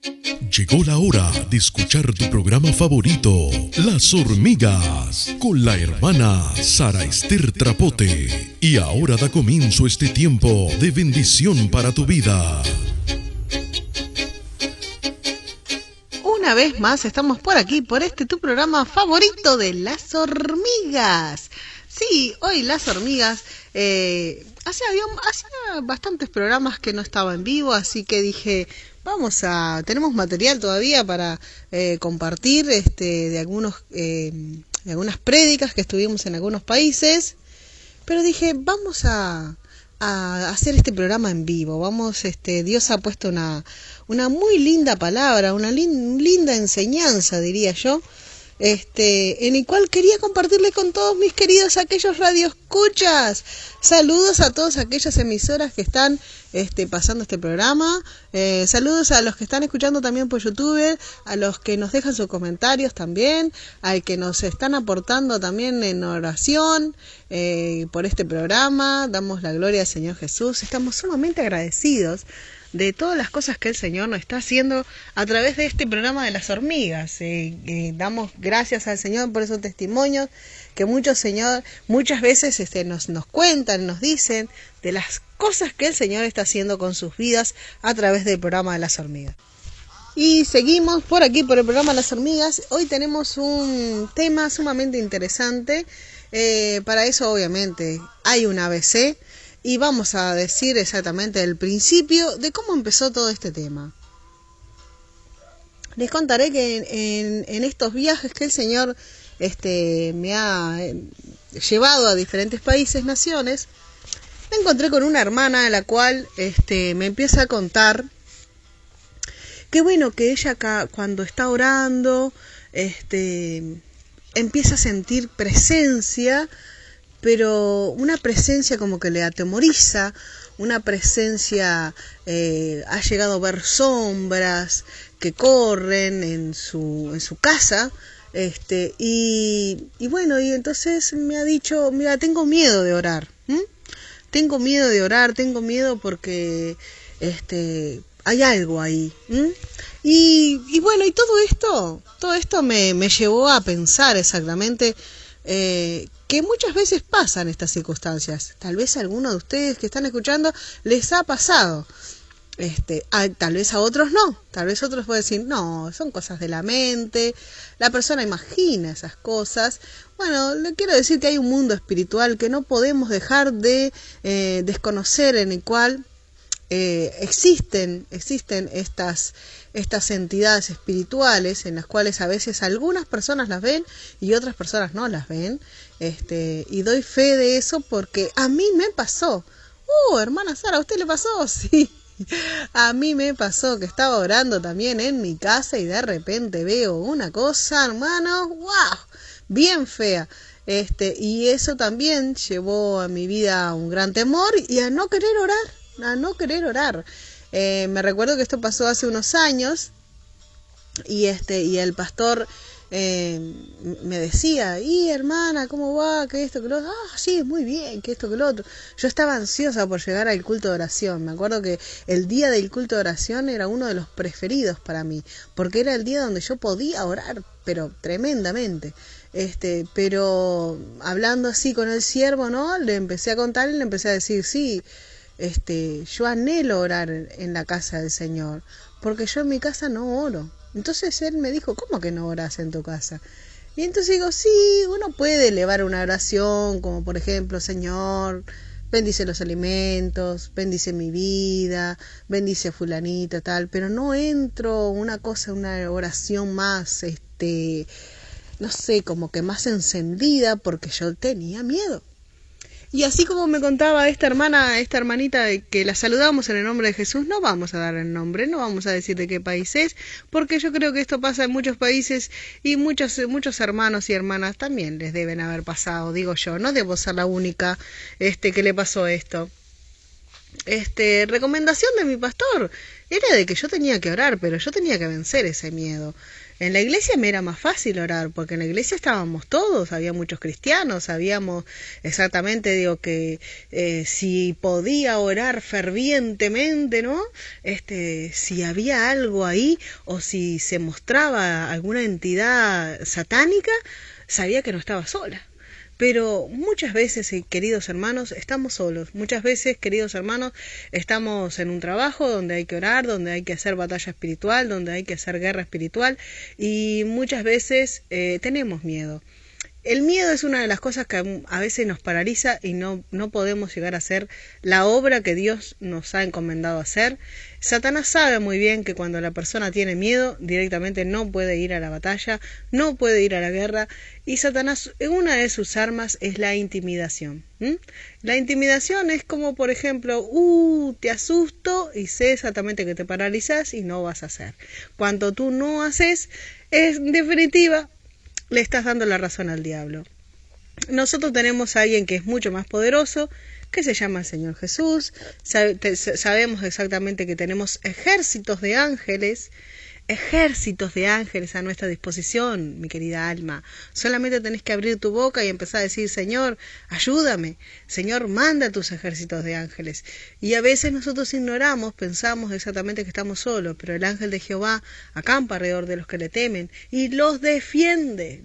Llegó la hora de escuchar tu programa favorito, Las Hormigas, con la hermana Sara Ester Trapote. Y ahora da comienzo este tiempo de bendición para tu vida. Una vez más estamos por aquí, por tu programa favorito de Las Hormigas. Sí, hoy Las Hormigas, hacía bastantes programas que no estaba en vivo, así que dije, tenemos material todavía para compartir de algunas prédicas que estuvimos en algunos países, pero dije, vamos a hacer este programa en vivo. Dios ha puesto una muy linda palabra, una linda enseñanza, diría yo, en el cual quería compartirle con todos mis queridos aquellos radioescuchas. Saludos a todas aquellas emisoras que están pasando este programa. Saludos a los que están escuchando también por YouTube, a los que nos dejan sus comentarios también, al que nos están aportando también en oración por este programa. Damos la gloria al Señor Jesús. Estamos sumamente agradecidos de todas las cosas que el Señor nos está haciendo a través de este programa de Las Hormigas. Damos gracias al Señor por esos testimonios que muchas veces nos cuentan, nos dicen de las cosas que el Señor está haciendo con sus vidas a través del programa de Las Hormigas. Y seguimos por aquí, por el programa Las Hormigas. Hoy tenemos un tema sumamente interesante. Para eso, obviamente, hay un ABC. Y vamos a decir exactamente el principio de cómo empezó todo este tema. Les contaré que en estos viajes que el Señor me ha llevado a diferentes países, naciones, me encontré con una hermana a la cual me empieza a contar que bueno, que ella acá, cuando está orando, empieza a sentir presencia, pero una presencia como que le atemoriza, una presencia, ha llegado a ver sombras que corren en su casa, y bueno, y entonces me ha dicho, mira, tengo miedo de orar, tengo miedo porque hay algo ahí, y bueno, y todo esto me llevó a pensar exactamente que muchas veces pasan estas circunstancias. Tal vez a alguno de ustedes que están escuchando les ha pasado. Tal vez a otros no. Tal vez otros pueden decir, no, son cosas de la mente. La persona imagina esas cosas. Bueno, le quiero decir que hay un mundo espiritual que no podemos dejar de desconocer, en el cual existen estas entidades espirituales, en las cuales a veces algunas personas las ven y otras personas no las ven, y doy fe de eso porque a mí me pasó. Hermana Sara, ¿a usted le pasó? Sí, a mí me pasó que estaba orando también en mi casa y de repente veo una cosa, hermano, wow, bien fea. Y eso también llevó a mi vida un gran temor y a no querer orar. Me recuerdo que esto pasó hace unos años y el pastor me decía, y hermana, ¿cómo va? ¿Qué esto, que lo otro? Sí, muy bien, que esto, que lo otro. Yo estaba ansiosa por llegar al culto de oración. Me acuerdo que el día del culto de oración era uno de los preferidos para mí, porque era el día donde yo podía orar, pero tremendamente. Pero hablando así con el siervo, ¿no? Le empecé a contar y le empecé a decir, sí, yo anhelo orar en la casa del Señor, porque yo en mi casa no oro. Entonces él me dijo, ¿cómo que no oras en tu casa? Y entonces digo, sí, uno puede elevar una oración, como por ejemplo, Señor, bendice los alimentos, bendice mi vida, bendice a fulanita, tal, pero no entro una oración más, no sé, como que más encendida, porque yo tenía miedo. Y así como me contaba esta hermanita de que la saludamos en el nombre de Jesús, no vamos a dar el nombre, no vamos a decir de qué país es, porque yo creo que esto pasa en muchos países y muchos hermanos y hermanas también les deben haber pasado, digo yo, no debo ser la única que le pasó esto. recomendación de mi pastor era de que yo tenía que orar, pero yo tenía que vencer ese miedo. En la iglesia me era más fácil orar, porque en la iglesia estábamos todos, había muchos cristianos, sabíamos exactamente, digo, que si podía orar fervientemente, ¿no? Si había algo ahí, o si se mostraba alguna entidad satánica, sabía que no estaba sola. Pero muchas veces, queridos hermanos, estamos solos. Muchas veces, queridos hermanos, estamos en un trabajo donde hay que orar, donde hay que hacer batalla espiritual, donde hay que hacer guerra espiritual, y muchas veces tenemos miedo. El miedo es una de las cosas que a veces nos paraliza y no podemos llegar a hacer la obra que Dios nos ha encomendado hacer. Satanás sabe muy bien que cuando la persona tiene miedo, directamente no puede ir a la batalla, no puede ir a la guerra, y Satanás, una de sus armas es la intimidación. La intimidación es como, por ejemplo, te asusto y sé exactamente que te paralizas y no vas a hacer. Cuando tú no haces, en definitiva, le estás dando la razón al diablo. Nosotros tenemos a alguien que es mucho más poderoso, que se llama el Señor Jesús. Sabemos exactamente que tenemos ejércitos de ángeles a nuestra disposición, mi querida alma. Solamente tenés que abrir tu boca y empezar a decir: Señor, ayúdame. Señor, manda tus ejércitos de ángeles. Y a veces nosotros ignoramos, pensamos exactamente que estamos solos, pero el ángel de Jehová acampa alrededor de los que le temen y los defiende.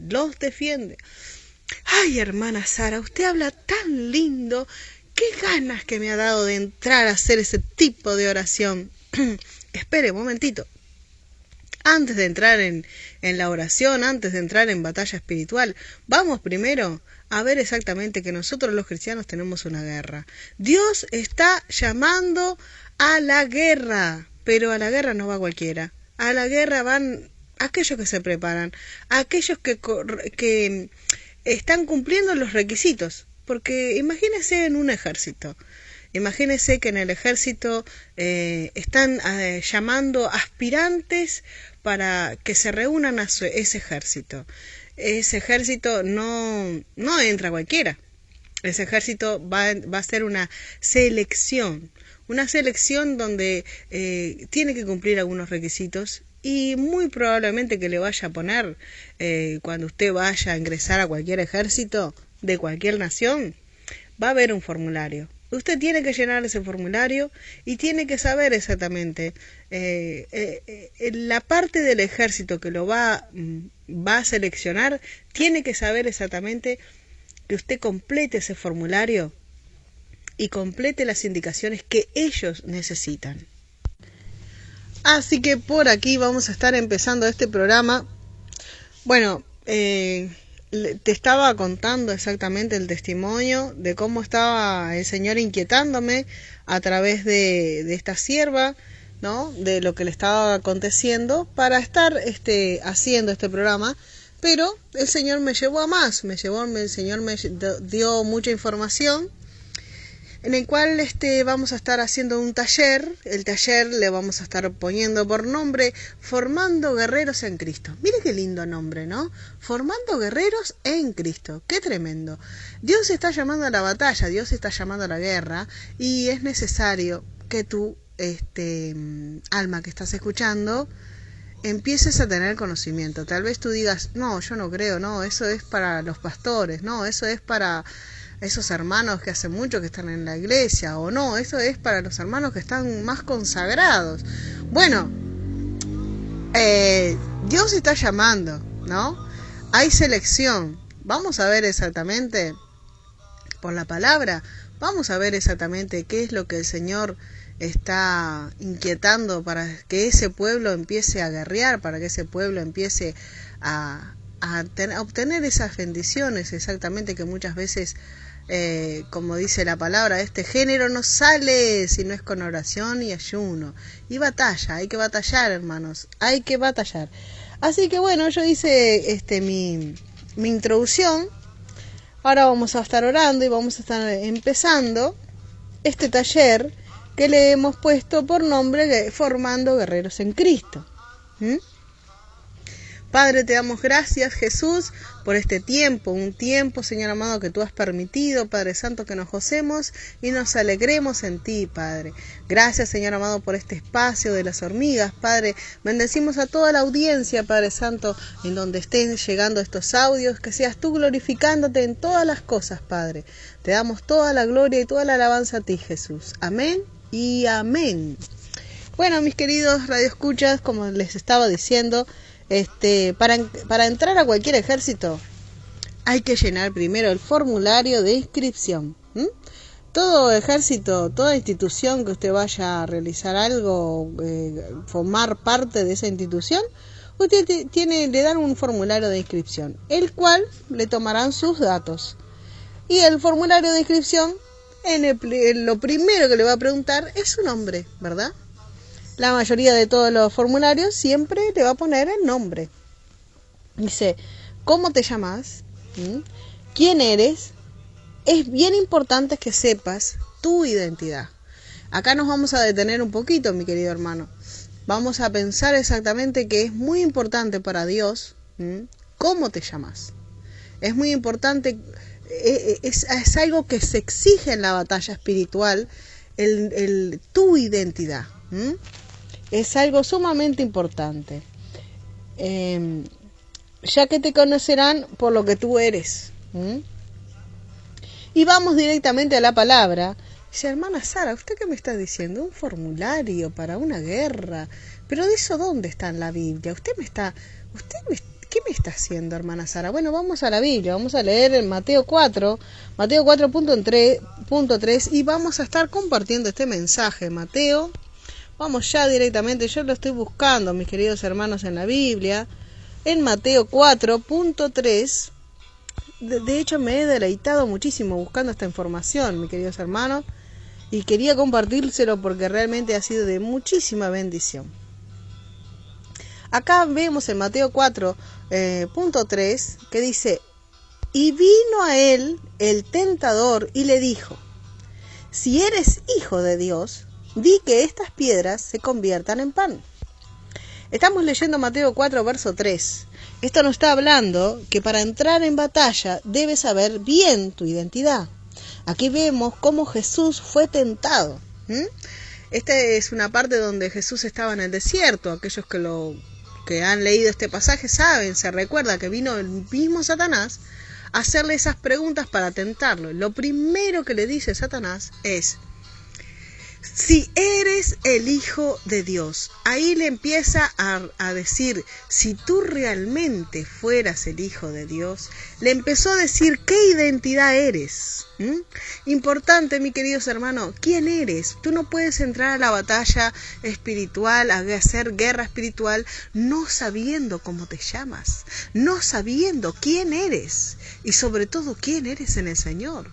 Ay, hermana Sara, usted habla tan lindo. Qué ganas que me ha dado de entrar a hacer ese tipo de oración. Espere un momentito. Antes de entrar en la oración, antes de entrar en batalla espiritual, vamos primero a ver exactamente que nosotros los cristianos tenemos una guerra. Dios está llamando a la guerra, pero a la guerra no va cualquiera. A la guerra van aquellos que se preparan, aquellos que están cumpliendo los requisitos. Porque imagínese en un ejército. Imagínese que en el ejército están llamando aspirantes para que se reúnan a ese ejército. Ese ejército no entra cualquiera. Ese ejército va a ser una selección donde tiene que cumplir algunos requisitos, y muy probablemente que le vaya a poner, cuando usted vaya a ingresar a cualquier ejército de cualquier nación, va a haber un formulario. Usted tiene que llenar ese formulario y tiene que saber exactamente la parte del ejército que lo va a seleccionar. Tiene que saber exactamente que usted complete ese formulario y complete las indicaciones que ellos necesitan. Así que por aquí vamos a estar empezando este programa. Bueno, te estaba contando exactamente el testimonio de cómo estaba el Señor inquietándome a través de esta sierva, ¿no? De lo que le estaba aconteciendo para estar haciendo este programa. Pero el Señor me llevó a más, el Señor me dio mucha información, en el cual vamos a estar haciendo un taller. El taller le vamos a estar poniendo por nombre Formando Guerreros en Cristo. Mire qué lindo nombre, ¿no? Formando Guerreros en Cristo. Qué tremendo. Dios está llamando a la batalla, Dios está llamando a la guerra, y es necesario que tú, alma que estás escuchando, empieces a tener conocimiento. Tal vez tú digas: no, yo no creo, no, eso es para los pastores, no, eso es para esos hermanos que hace mucho que están en la iglesia, o no, eso es para los hermanos que están más consagrados. Bueno, Dios está llamando, ¿no? Hay selección. Vamos a ver exactamente por la palabra, vamos a ver exactamente qué es lo que el Señor está inquietando para que ese pueblo empiece a guerrear, para que ese pueblo empiece a obtener esas bendiciones exactamente que muchas veces, como dice la palabra, este género no sale si no es con oración y ayuno y batalla. Hay que batallar, hermanos, hay que batallar. Así que bueno, yo hice mi introducción. Ahora vamos a estar orando y vamos a estar empezando este taller que le hemos puesto por nombre de Formando Guerreros en Cristo. Padre, te damos gracias, Jesús, por este tiempo, un tiempo, Señor amado, que tú has permitido, Padre Santo, que nos gocemos y nos alegremos en ti, Padre. Gracias, Señor amado, por este espacio de las hormigas, Padre. Bendecimos a toda la audiencia, Padre Santo, en donde estén llegando estos audios, que seas tú glorificándote en todas las cosas, Padre. Te damos toda la gloria y toda la alabanza a ti, Jesús. Amén y amén. Bueno, mis queridos radioescuchas, como les estaba diciendo, para entrar a cualquier ejército hay que llenar primero el formulario de inscripción. Todo ejército, toda institución que usted vaya a realizar algo, formar parte de esa institución, usted le dan un formulario de inscripción, el cual le tomarán sus datos. Y el formulario de inscripción, lo primero que le va a preguntar es su nombre, ¿verdad? La mayoría de todos los formularios siempre le va a poner el nombre. Dice, ¿cómo te llamas? ¿Quién eres? Es bien importante que sepas tu identidad. Acá nos vamos a detener un poquito, mi querido hermano. Vamos a pensar exactamente que es muy importante para Dios, ¿cómo te llamas? Es muy importante, es algo que se exige en la batalla espiritual, tu identidad. Es algo sumamente importante, ya que te conocerán por lo que tú eres. Y vamos directamente a la palabra. Dice, hermana Sara, ¿usted qué me está diciendo? Un formulario para una guerra. ¿Pero de eso dónde está en la Biblia? ¿Qué me está haciendo, hermana Sara? Bueno, vamos a la Biblia, vamos a leer en Mateo 4.3, y vamos a estar compartiendo este mensaje. Mateo, vamos ya directamente, yo lo estoy buscando, mis queridos hermanos, en la Biblia, en Mateo 4.3. De hecho, me he deleitado muchísimo buscando esta información, mis queridos hermanos, y quería compartírselo porque realmente ha sido de muchísima bendición. Acá vemos en Mateo 4.3 que dice, y vino a él el tentador y le dijo, si eres hijo de Dios, di que estas piedras se conviertan en pan. Estamos leyendo Mateo 4, verso 3. Esto nos está hablando que para entrar en batalla debes saber bien tu identidad. Aquí vemos cómo Jesús fue tentado. Esta es una parte donde Jesús estaba en el desierto. Aquellos que han leído este pasaje se recuerda que vino el mismo Satanás a hacerle esas preguntas para tentarlo. Lo primero que le dice Satanás es, si eres el Hijo de Dios. Ahí le empieza a decir, si tú realmente fueras el Hijo de Dios, le empezó a decir qué identidad eres. Importante, mi queridos hermanos, ¿quién eres? Tú no puedes entrar a la batalla espiritual, a hacer guerra espiritual, no sabiendo cómo te llamas, no sabiendo quién eres y sobre todo quién eres en el Señor.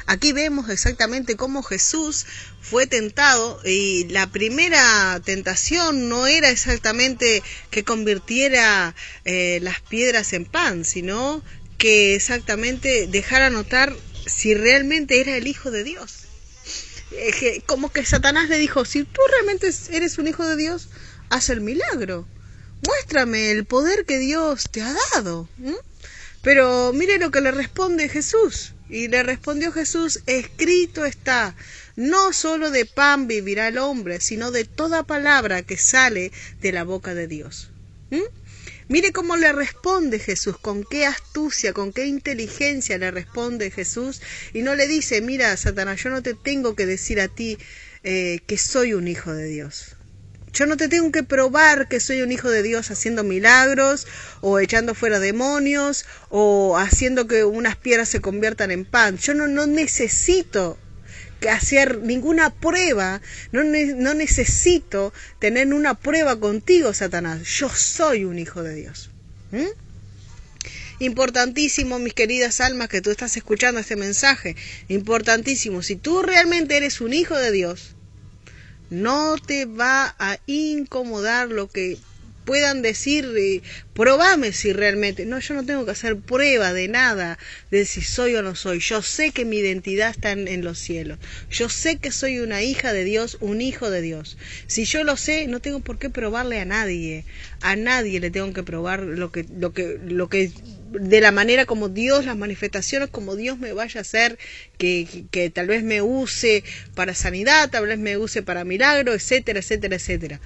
Aquí vemos exactamente cómo Jesús fue tentado y la primera tentación no era exactamente que convirtiera las piedras en pan, sino que exactamente dejara notar si realmente era el Hijo de Dios. Como que Satanás le dijo, si tú realmente eres un hijo de Dios, haz el milagro, muéstrame el poder que Dios te ha dado. Pero mire lo que le responde Jesús. Y le respondió Jesús, escrito está, no solo de pan vivirá el hombre, sino de toda palabra que sale de la boca de Dios. Mire cómo le responde Jesús, con qué astucia, con qué inteligencia le responde Jesús. Y no le dice, mira, Satanás, yo no te tengo que decir a ti que soy un hijo de Dios. Yo no te tengo que probar que soy un hijo de Dios haciendo milagros o echando fuera demonios o haciendo que unas piedras se conviertan en pan. Yo no necesito hacer ninguna prueba, no necesito tener una prueba contigo, Satanás. Yo soy un hijo de Dios. Importantísimo, mis queridas almas, que tú estás escuchando este mensaje. Importantísimo. Si tú realmente eres un hijo de Dios, no te va a incomodar lo que puedan decir, probame si realmente. No, yo no tengo que hacer prueba de nada, de si soy o no soy. Yo sé que mi identidad está en los cielos. Yo sé que soy una hija de Dios, un hijo de Dios. Si yo lo sé, no tengo por qué probarle a nadie. A nadie le tengo que probar lo que de la manera como Dios, las manifestaciones como Dios me vaya a hacer, que tal vez me use para sanidad, tal vez me use para milagro, etcétera, etcétera, etcétera.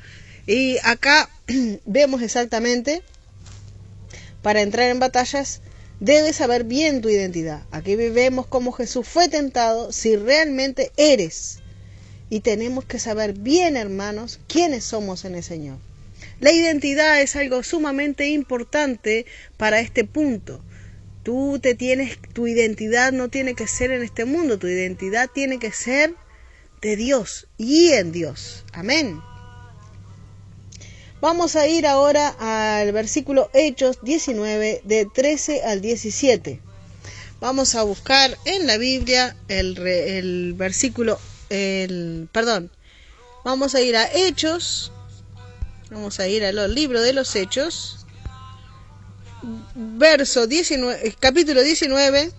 Y acá vemos exactamente, para entrar en batallas, debes saber bien tu identidad. Aquí vemos cómo Jesús fue tentado, si realmente eres. Y tenemos que saber bien, hermanos, quiénes somos en el Señor. La identidad es algo sumamente importante para este punto. Tu identidad no tiene que ser en este mundo, tu identidad tiene que ser de Dios y en Dios. Amén. Vamos a ir ahora al versículo Hechos 19, de 13 al 17. Vamos a buscar en la Biblia el versículo, vamos a ir a Hechos. Vamos a ir al libro de los Hechos, capítulo 19,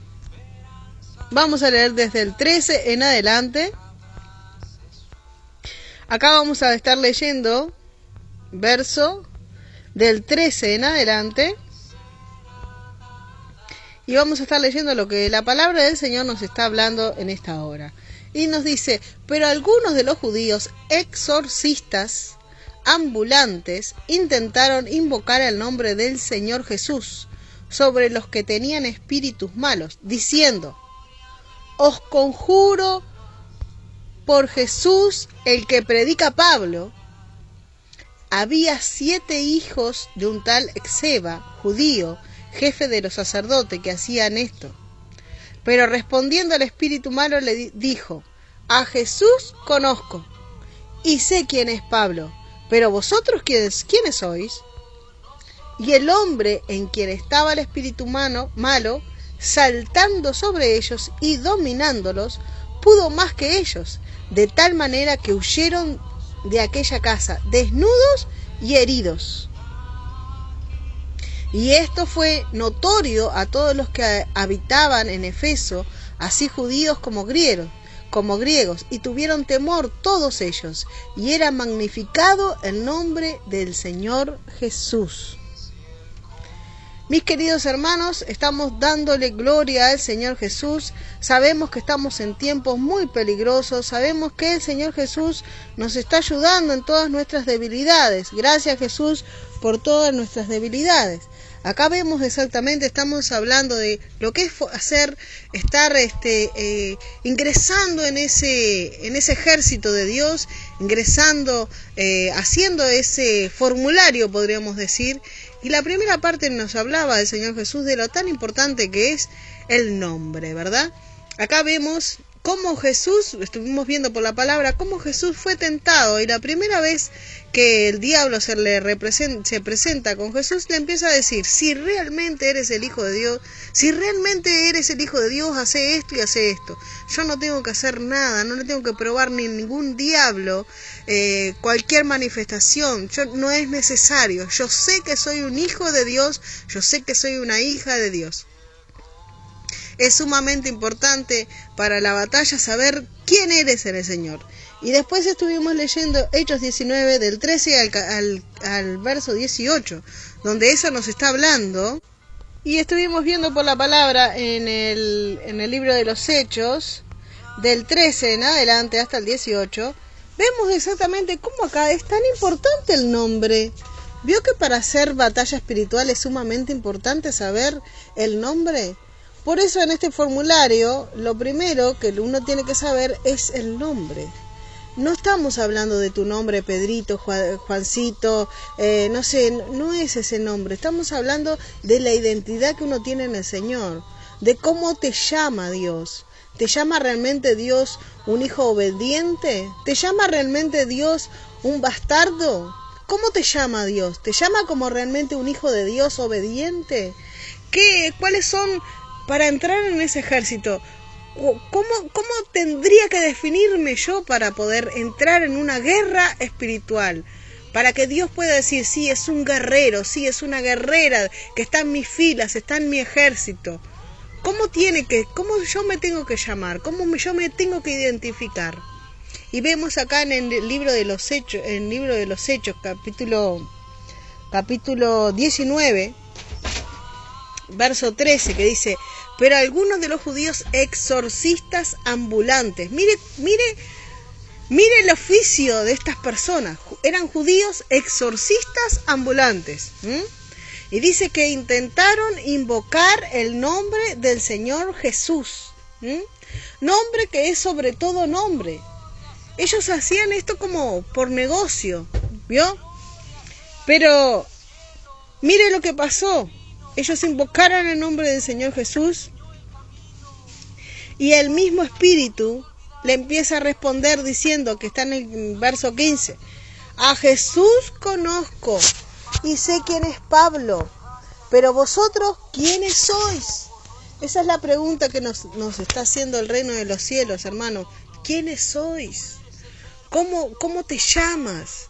vamos a leer desde el 13 en adelante. Acá vamos a estar leyendo verso del 13 en adelante, y vamos a estar leyendo lo que la palabra del Señor nos está hablando en esta hora. Y nos dice: pero algunos de los judíos exorcistas ambulantes intentaron invocar el nombre del Señor Jesús sobre los que tenían espíritus malos, diciendo: os conjuro por Jesús, el que predica Pablo. Había 7 hijos de un tal Exeba, judío, jefe de los sacerdotes, que hacían esto. Pero respondiendo al espíritu malo le dijo: a Jesús conozco y sé quién es Pablo, pero vosotros ¿quiénes sois? Y el hombre en quien estaba el espíritu malo, saltando sobre ellos y dominándolos, pudo más que ellos, de tal manera que huyeron de aquella casa, desnudos y heridos. Y esto fue notorio a todos los que habitaban en Efeso, así judíos como griegos, y tuvieron temor todos ellos, y era magnificado el nombre del Señor Jesús. Mis queridos hermanos, estamos dándole gloria al Señor Jesús. Sabemos que estamos en tiempos muy peligrosos. Sabemos que el Señor Jesús nos está ayudando en todas nuestras debilidades. Gracias, Jesús, por todas nuestras debilidades. Acá vemos exactamente, estamos hablando de lo que es estar ingresando en ese ejército de Dios, ingresando, haciendo ese formulario, podríamos decir. Y la primera parte nos hablaba del Señor Jesús, de lo tan importante que es el nombre, ¿verdad? Acá vemos cómo Jesús, estuvimos viendo por la palabra, cómo Jesús fue tentado, y la primera vez que el diablo se presenta con Jesús, le empieza a decir: si realmente eres el Hijo de Dios, hace esto y hace esto. Yo no tengo que hacer nada, no le tengo que probar ni ningún diablo, cualquier manifestación, no es necesario. Yo sé que soy un hijo de Dios, yo sé que soy una hija de Dios. Es sumamente importante para la batalla saber quién eres en el Señor. Y después estuvimos leyendo Hechos 19 del 13 al verso 18, donde eso nos está hablando. Y estuvimos viendo por la palabra en el libro de los Hechos, del 13 en adelante hasta el 18, vemos exactamente cómo acá es tan importante el nombre. ¿Vio que para hacer batalla espiritual es sumamente importante saber el nombre? Por eso en este formulario lo primero que uno tiene que saber es el nombre. No estamos hablando de tu nombre, Pedrito, Juancito, no es ese nombre. Estamos hablando de la identidad que uno tiene en el Señor, de cómo te llama Dios. ¿Te llama realmente Dios un hijo obediente? ¿Te llama realmente Dios un bastardo? ¿Cómo te llama Dios? ¿Te llama como realmente un hijo de Dios obediente? ¿Cuáles son, para entrar en ese ejército, cómo tendría que definirme yo para poder entrar en una guerra espiritual? para que Dios pueda decir, sí, es un guerrero, sí, es una guerrera que está en mis filas, está en mi ejército. ¿Cómo yo me tengo que llamar? ¿Cómo yo me tengo que identificar? Y vemos acá en el libro de los Hechos, capítulo 19, verso 13, que dice, pero algunos de los judíos exorcistas ambulantes. Mire el oficio de estas personas. Eran judíos exorcistas ambulantes. Y dice que intentaron invocar el nombre del Señor Jesús. Nombre que es sobre todo nombre. Ellos hacían esto como por negocio, ¿vio? Pero mire lo que pasó. Ellos invocaron el nombre del Señor Jesús y el mismo Espíritu le empieza a responder diciendo, que está en el verso 15, a Jesús conozco y sé quién es Pablo, pero vosotros, ¿quiénes sois? Esa es la pregunta que nos está haciendo el reino de los cielos, hermano. ¿Quiénes sois? ¿Cómo te llamas?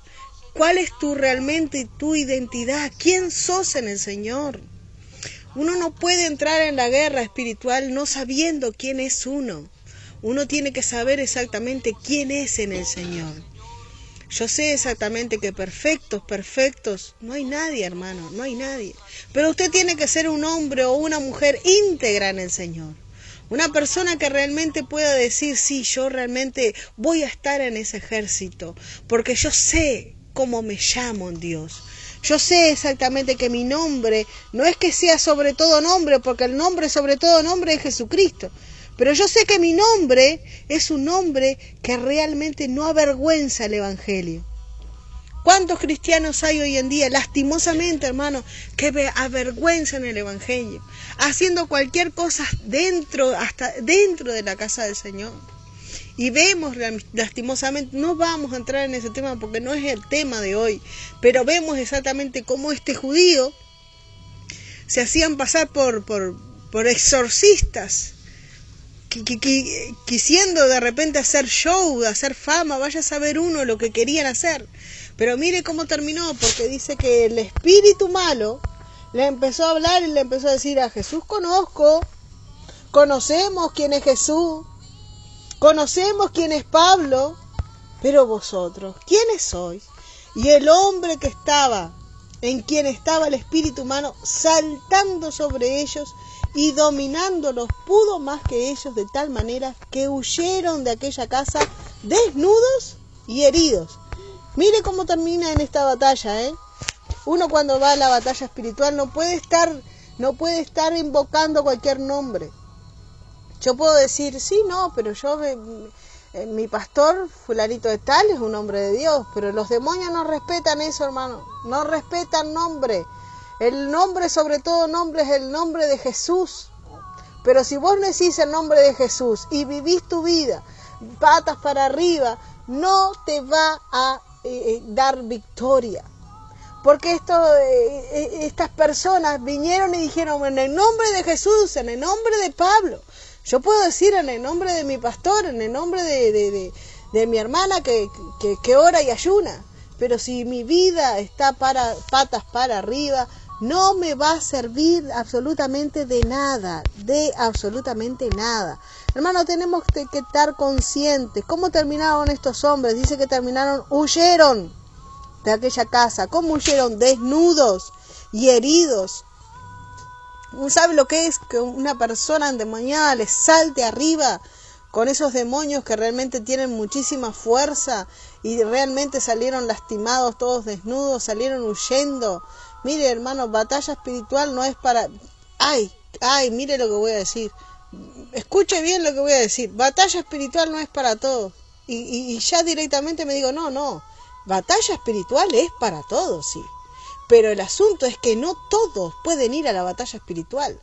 ¿Cuál es realmente tu identidad? ¿Quién sos en el Señor? Uno no puede entrar en la guerra espiritual no sabiendo quién es uno. Uno tiene que saber exactamente quién es en el Señor. Yo sé exactamente que perfectos, no hay nadie, hermano, no hay nadie. Pero usted tiene que ser un hombre o una mujer íntegra en el Señor. Una persona que realmente pueda decir, sí, yo realmente voy a estar en ese ejército, porque yo sé cómo me llamo en Dios. Yo sé exactamente que mi nombre no es que sea sobre todo nombre, porque el nombre sobre todo nombre es Jesucristo. Pero yo sé que mi nombre es un nombre que realmente no avergüenza el Evangelio. ¿Cuántos cristianos hay hoy en día, lastimosamente, hermano, que avergüenzan el Evangelio, haciendo cualquier cosa hasta dentro de la casa del Señor? Y vemos, lastimosamente, no vamos a entrar en ese tema porque no es el tema de hoy, pero vemos exactamente cómo este judío se hacían pasar por exorcistas, quisiendo de repente hacer show, hacer fama, vaya a saber uno lo que querían hacer. Pero mire cómo terminó, porque dice que el espíritu malo le empezó a hablar y le empezó a decir, a Jesús conozco, conocemos quién es Jesús, conocemos quién es Pablo, pero vosotros, ¿quiénes sois? Y el hombre que estaba, en quien estaba el espíritu humano, saltando sobre ellos y dominándolos, pudo más que ellos, de tal manera que huyeron de aquella casa desnudos y heridos. Mire cómo termina en esta batalla, ¿eh? Uno cuando va a la batalla espiritual no puede estar invocando cualquier nombre. Yo puedo decir, sí, no, pero mi pastor fulanito de tal es un hombre de Dios, pero los demonios no respetan eso, hermano, no respetan nombre. El nombre sobre todo nombre es el nombre de Jesús. Pero si vos no decís el nombre de Jesús y vivís tu vida patas para arriba, no te va a dar victoria. Porque estas personas vinieron y dijeron, en el nombre de Jesús, en el nombre de Pablo. Yo puedo decir en el nombre de mi pastor, en el nombre de mi hermana que ora y ayuna. Pero si mi vida está patas para arriba, no me va a servir absolutamente de nada, Hermano, tenemos que estar conscientes. ¿Cómo terminaron estos hombres? Dice que huyeron de aquella casa. ¿Cómo huyeron? Desnudos y heridos. ¿No sabe lo que es que una persona endemoniada le salte arriba con esos demonios que realmente tienen muchísima fuerza y realmente salieron lastimados, todos desnudos, salieron huyendo? Mire, hermano, batalla espiritual no es para... Ay, mire lo que voy a decir. Escuche bien lo que voy a decir. Batalla espiritual no es para todos. Y ya directamente me digo, no. Batalla espiritual es para todos, sí. Pero el asunto es que no todos pueden ir a la batalla espiritual.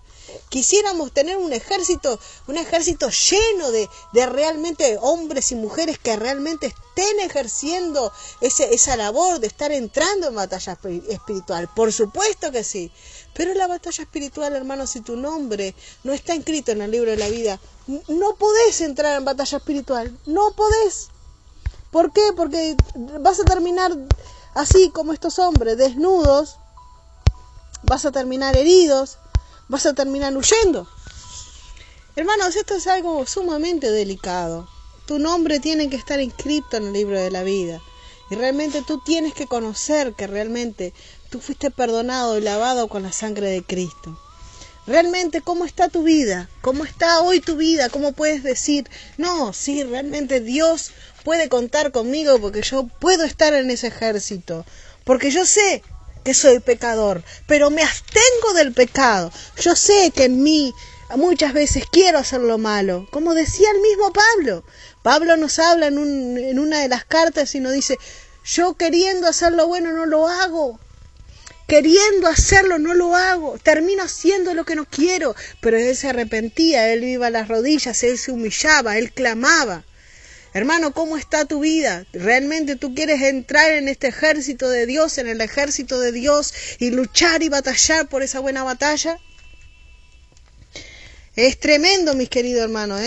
Quisiéramos tener un ejército lleno de realmente hombres y mujeres que realmente estén ejerciendo esa labor de estar entrando en batalla espiritual. Por supuesto que sí. Pero la batalla espiritual, hermano, si tu nombre no está inscrito en el libro de la vida, no podés entrar en batalla espiritual. No podés. ¿Por qué? Porque vas a terminar así como estos hombres desnudos, vas a terminar heridos, vas a terminar huyendo. Hermanos, esto es algo sumamente delicado. Tu nombre tiene que estar inscrito en el libro de la vida. Y realmente tú tienes que conocer que realmente tú fuiste perdonado y lavado con la sangre de Cristo. Realmente, ¿cómo está tu vida? ¿Cómo está hoy tu vida? ¿Cómo puedes decir, no, sí, realmente Dios puede contar conmigo porque yo puedo estar en ese ejército? Porque yo sé que soy pecador, pero me abstengo del pecado. Yo sé que en mí muchas veces quiero hacer lo malo, como decía el mismo Pablo. Pablo nos habla en una de las cartas y nos dice, yo queriendo hacer lo bueno no lo hago. Queriendo hacerlo no lo hago, termino haciendo lo que no quiero, pero él se arrepentía, él iba a las rodillas, él se humillaba, él clamaba. Hermano, ¿cómo está tu vida? ¿Realmente tú quieres entrar en este ejército de Dios, en el ejército de Dios y luchar y batallar por esa buena batalla? Es tremendo, mis queridos hermanos,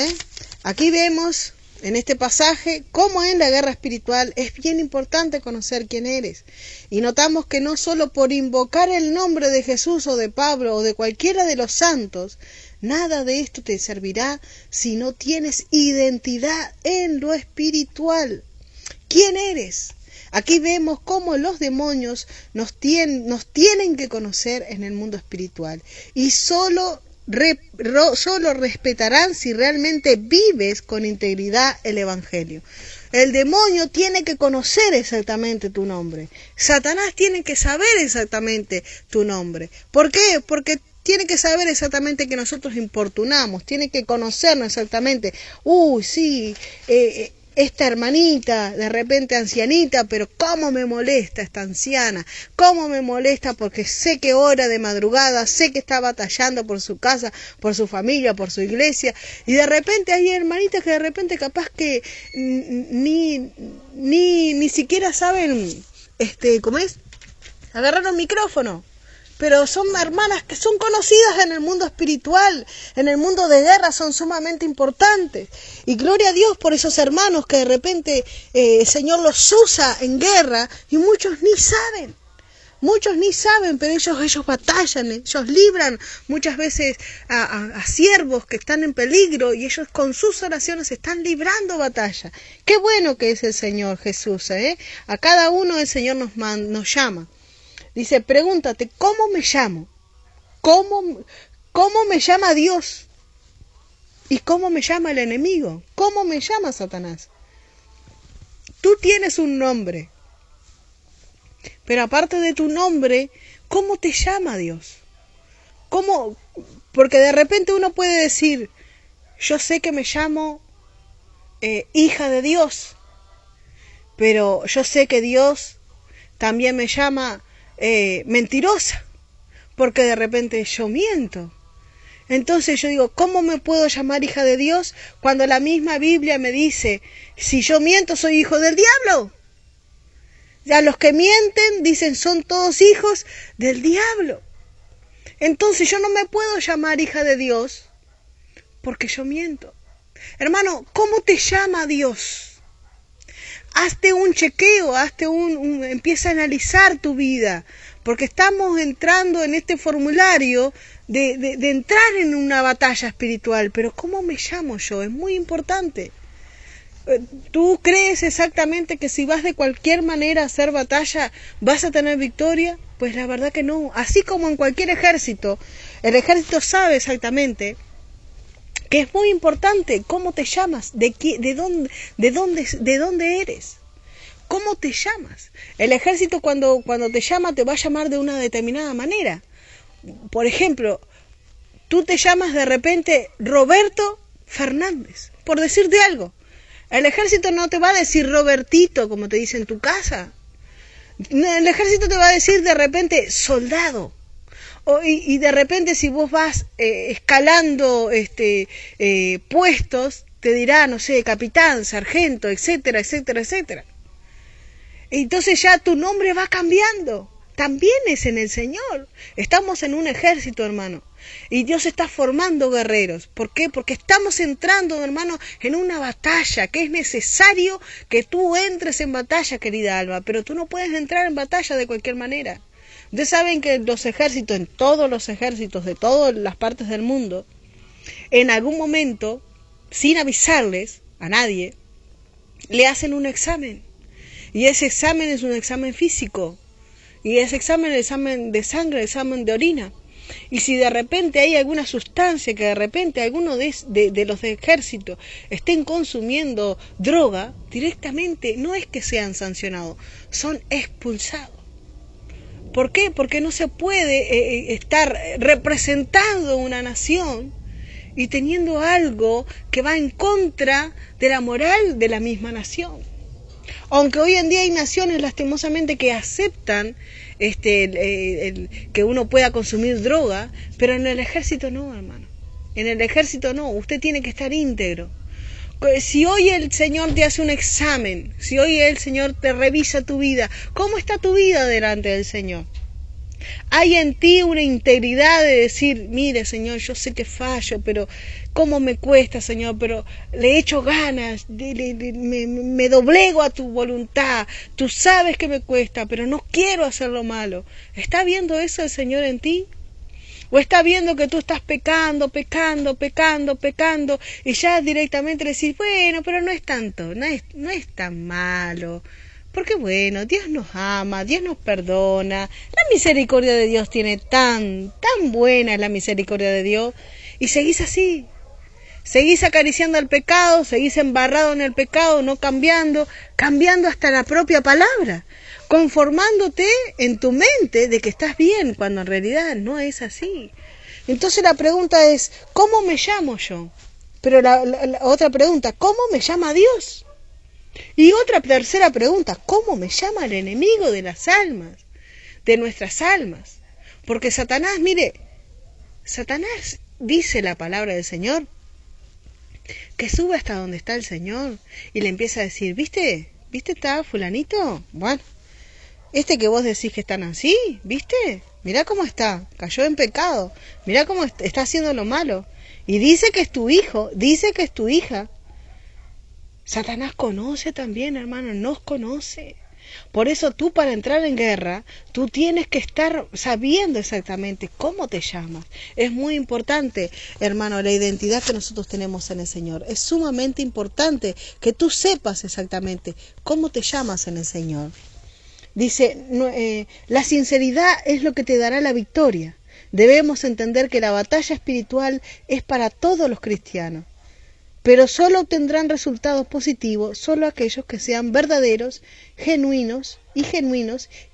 Aquí vemos en este pasaje cómo en la guerra espiritual es bien importante conocer quién eres. Y notamos que no solo por invocar el nombre de Jesús o de Pablo o de cualquiera de los santos, nada de esto te servirá si no tienes identidad en lo espiritual. ¿Quién eres? Aquí vemos cómo los demonios nos tienen que conocer en el mundo espiritual. Y solo respetarán si realmente vives con integridad el Evangelio. El demonio tiene que conocer exactamente tu nombre. Satanás tiene que saber exactamente tu nombre. ¿Por qué? Porque tiene que saber exactamente que nosotros importunamos. Tiene que conocernos exactamente. Sí, esta hermanita, de repente ancianita, pero cómo me molesta esta anciana, cómo me molesta porque sé que ora de madrugada, sé que está batallando por su casa, por su familia, por su iglesia, y de repente hay hermanitas que de repente capaz que ni siquiera saben, ¿cómo es? Agarrar un micrófono. Pero son hermanas que son conocidas en el mundo espiritual, en el mundo de guerra, son sumamente importantes. Y gloria a Dios por esos hermanos que de repente el Señor los usa en guerra y muchos ni saben. Muchos ni saben, pero ellos batallan, ellos libran muchas veces a siervos que están en peligro y ellos con sus oraciones están librando batalla. Qué bueno que es el Señor Jesús, A cada uno el Señor nos llama. Dice, pregúntate, ¿cómo me llamo? ¿Cómo me llama Dios? ¿Y cómo me llama el enemigo? ¿Cómo me llama Satanás? Tú tienes un nombre. Pero aparte de tu nombre, ¿cómo te llama Dios? ¿Cómo? Porque de repente uno puede decir, yo sé que me llamo hija de Dios, pero yo sé que Dios también me llama mentirosa, porque de repente yo miento. Entonces yo digo, ¿cómo me puedo llamar hija de Dios cuando la misma Biblia me dice, si yo miento soy hijo del diablo? Ya los que mienten dicen son todos hijos del diablo. Entonces yo no me puedo llamar hija de Dios porque yo miento. Hermano, ¿cómo te llama Dios? Hazte un chequeo, empieza a analizar tu vida, porque estamos entrando en este formulario de entrar en una batalla espiritual. Pero ¿cómo me llamo yo? Es muy importante. ¿Tú crees exactamente que si vas de cualquier manera a hacer batalla vas a tener victoria? Pues la verdad que no. Así como en cualquier ejército, el ejército sabe exactamente que es muy importante cómo te llamas, de dónde eres, cómo te llamas. El ejército cuando te llama te va a llamar de una determinada manera. Por ejemplo, tú te llamas de repente Roberto Fernández, por decirte algo. El ejército no te va a decir Robertito como te dice en tu casa. El ejército te va a decir de repente soldado. Y de repente si vos vas escalando puestos, te dirá, no sé, capitán, sargento, etcétera, etcétera, etcétera. Entonces ya tu nombre va cambiando. también es en el Señor. Estamos en un ejército, hermano. Y Dios está formando guerreros. ¿Por qué? Porque estamos entrando, hermano, en una batalla, que es necesario que tú entres en batalla, querida alma. Pero tú no puedes entrar en batalla de cualquier manera. Ustedes saben que los ejércitos, en todos los ejércitos de todas las partes del mundo, en algún momento, sin avisarles a nadie, le hacen un examen. Y ese examen es un examen físico. Y ese examen es el examen de sangre, el examen de orina. Y si de repente hay alguna sustancia que de repente alguno de los ejércitos estén consumiendo droga, directamente no es que sean sancionados, son expulsados. ¿Por qué? Porque no se puede estar representando una nación y teniendo algo que va en contra de la moral de la misma nación. Aunque hoy en día hay naciones lastimosamente que aceptan que uno pueda consumir droga, pero en el ejército no, hermano. En el ejército no, usted tiene que estar íntegro. Si hoy el Señor te hace un examen, si hoy el Señor te revisa tu vida, ¿cómo está tu vida delante del Señor? Hay en ti una integridad de decir, mire Señor, yo sé que fallo, pero cómo me cuesta Señor, pero le echo ganas, me doblego a tu voluntad, tú sabes que me cuesta, pero no quiero hacer lo malo. ¿Está viendo eso el Señor en ti? ¿O está viendo que tú estás pecando, y ya directamente le decís, bueno, pero no es tanto, no es tan malo? Porque bueno, Dios nos ama, Dios nos perdona, la misericordia de Dios tiene tan buena es la misericordia de Dios, y seguís así, seguís acariciando el pecado, seguís embarrado en el pecado, no cambiando hasta la propia palabra, conformándote en tu mente de que estás bien, cuando en realidad no es así. Entonces la pregunta es, ¿cómo me llamo yo? Pero la otra pregunta, ¿cómo me llama Dios? Y otra tercera pregunta, ¿cómo me llama el enemigo de las almas, de nuestras almas? Porque Satanás, mire, Satanás dice la palabra del Señor, que sube hasta donde está el Señor y le empieza a decir, ¿viste está fulanito? Bueno, que vos decís que están así, ¿viste? Mirá cómo está, cayó en pecado, mirá cómo está haciendo lo malo. Y dice que es tu hijo, dice que es tu hija. Satanás conoce también, hermano, nos conoce. Por eso tú, para entrar en guerra, tú tienes que estar sabiendo exactamente cómo te llamas. Es muy importante, hermano, la identidad que nosotros tenemos en el Señor. Es sumamente importante que tú sepas exactamente cómo te llamas en el Señor. Dice, la sinceridad es lo que te dará la victoria. Debemos entender que la batalla espiritual es para todos los cristianos. Pero solo obtendrán resultados positivos solo aquellos que sean verdaderos, genuinos,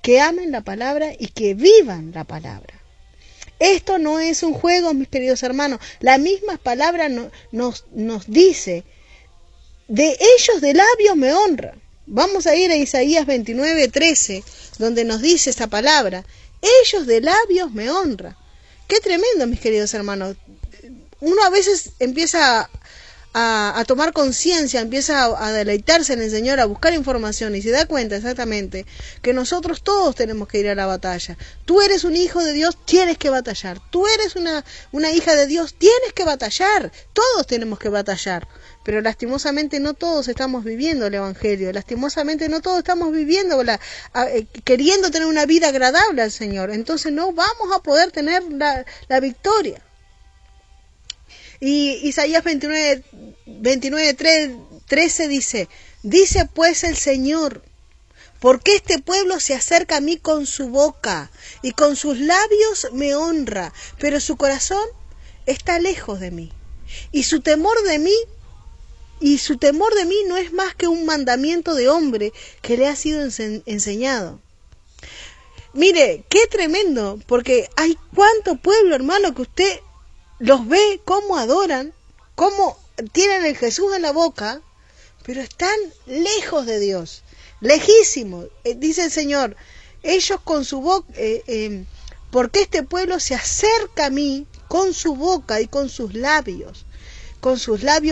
que amen la palabra y que vivan la palabra. Esto no es un juego, mis queridos hermanos. La misma palabra nos dice, de ellos de labios me honra. Vamos a ir a Isaías 29:13, donde nos dice esta palabra. Ellos de labios me honra. Qué tremendo, mis queridos hermanos. Uno a veces empieza a tomar conciencia, empieza a deleitarse en el Señor, a buscar información y se da cuenta exactamente que nosotros todos tenemos que ir a la batalla. Tú eres un hijo de Dios, tienes que batallar. Tú eres una hija de Dios, tienes que batallar. Todos tenemos que batallar. Pero lastimosamente no todos estamos viviendo el Evangelio, lastimosamente no todos estamos viviendo queriendo tener una vida agradable al Señor. Entonces no vamos a poder tener la victoria. Y Isaías 29:13 dice pues el Señor, porque este pueblo se acerca a mí con su boca y con sus labios me honra, pero su corazón está lejos de mí. Y su temor de mí no es más que un mandamiento de hombre que le ha sido enseñado. Mire, qué tremendo, porque hay cuánto pueblo, hermano, que usted los ve cómo adoran, cómo tienen el Jesús en la boca, pero están lejos de Dios, lejísimos. Dice el Señor, ellos con su boca, porque este pueblo se acerca a mí con su boca y con sus labios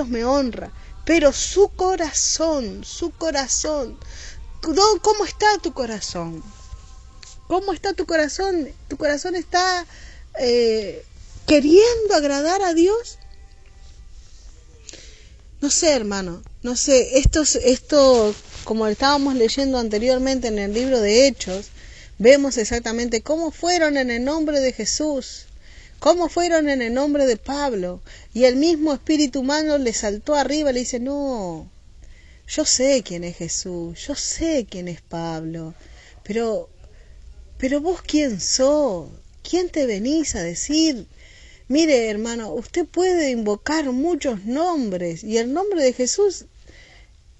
me honra, pero su corazón, ¿cómo está tu corazón? ¿Cómo está tu corazón? ¿Tu corazón está queriendo agradar a Dios? No sé, hermano, no sé, esto, como estábamos leyendo anteriormente en el libro de Hechos, vemos exactamente cómo fueron en el nombre de Jesús, cómo fueron en el nombre de Pablo, y el mismo espíritu humano le saltó arriba y le dice, no, yo sé quién es Jesús, yo sé quién es Pablo, pero vos quién sos, quién te venís a decir. Mire, hermano, usted puede invocar muchos nombres y el nombre de Jesús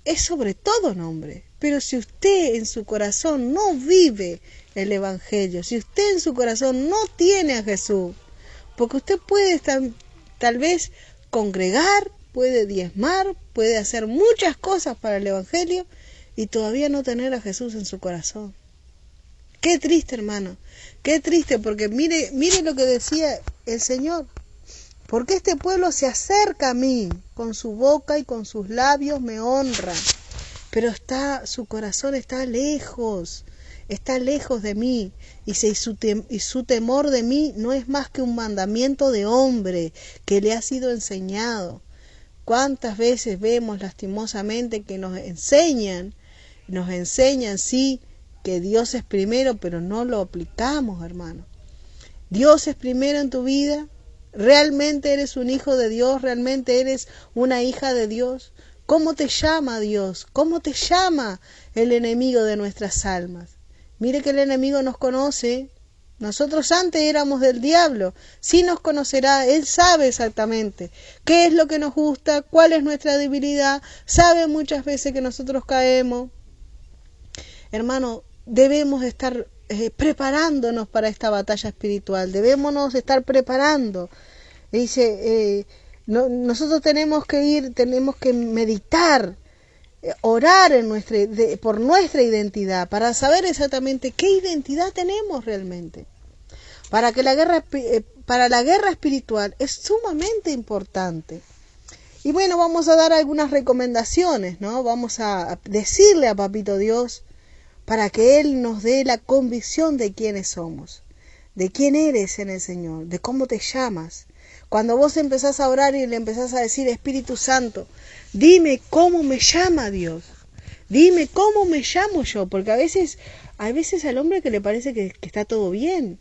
es sobre todo nombre. Pero si usted en su corazón no vive el Evangelio, si usted en su corazón no tiene a Jesús, porque usted puede tal vez congregar, puede diezmar, puede hacer muchas cosas para el Evangelio y todavía no tener a Jesús en su corazón. Qué triste, hermano, qué triste, porque mire lo que decía el Señor. Porque este pueblo se acerca a mí, con su boca y con sus labios me honra, pero su corazón está lejos de mí, y su temor de mí no es más que un mandamiento de hombre que le ha sido enseñado. ¿Cuántas veces vemos lastimosamente que nos enseñan, sí, que Dios es primero, pero no lo aplicamos, hermano? Dios es primero en tu vida. ¿Realmente eres un hijo de Dios? ¿Realmente eres una hija de Dios? ¿Cómo te llama Dios? ¿Cómo te llama el enemigo de nuestras almas? Mire que el enemigo nos conoce. Nosotros antes éramos del diablo. Sí nos conocerá. Él sabe exactamente qué es lo que nos gusta, cuál es nuestra debilidad. Sabe muchas veces que nosotros caemos. Hermano, debemos estar preparándonos para esta batalla espiritual, debemos estar preparando. Dice, nosotros tenemos que meditar, orar por nuestra identidad, para saber exactamente qué identidad tenemos realmente. Para la guerra espiritual es sumamente importante. Y bueno, vamos a dar algunas recomendaciones, ¿no? Vamos a decirle a Papito Dios, para que Él nos dé la convicción de quiénes somos, de quién eres en el Señor, de cómo te llamas. Cuando vos empezás a orar y le empezás a decir, Espíritu Santo, dime cómo me llama Dios, dime cómo me llamo yo, porque a veces al hombre que le parece que está todo bien,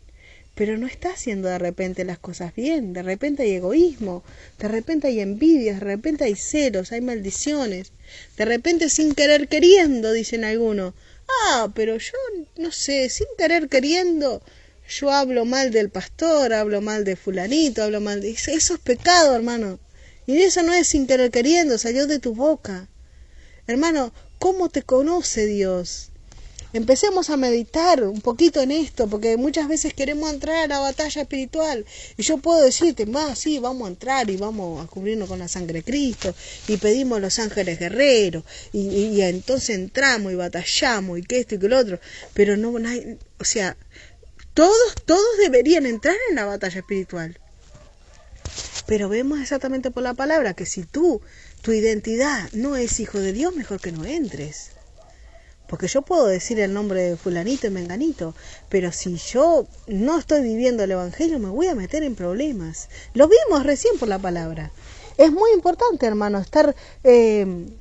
pero no está haciendo de repente las cosas bien, de repente hay egoísmo, de repente hay envidias, de repente hay celos, hay maldiciones, de repente sin querer queriendo, dicen algunos. Pero yo no sé, sin querer queriendo, yo hablo mal del pastor, hablo mal de fulanito, hablo mal de... Eso es pecado, hermano. Y eso no es sin querer queriendo, salió de tu boca. Hermano, ¿cómo te conoce Dios? Empecemos a meditar un poquito en esto, porque muchas veces queremos entrar a la batalla espiritual. Y yo puedo decirte, sí, vamos a entrar y vamos a cubrirnos con la sangre de Cristo. Y pedimos a los ángeles guerreros. Y entonces entramos y batallamos y que esto y que lo otro. Pero no, o sea, todos deberían entrar en la batalla espiritual. Pero vemos exactamente por la palabra que si tu identidad no es hijo de Dios, mejor que no entres. Porque yo puedo decir el nombre de fulanito y menganito, pero si yo no estoy viviendo el Evangelio, me voy a meter en problemas. Lo vimos recién por la palabra. Es muy importante, hermano, estar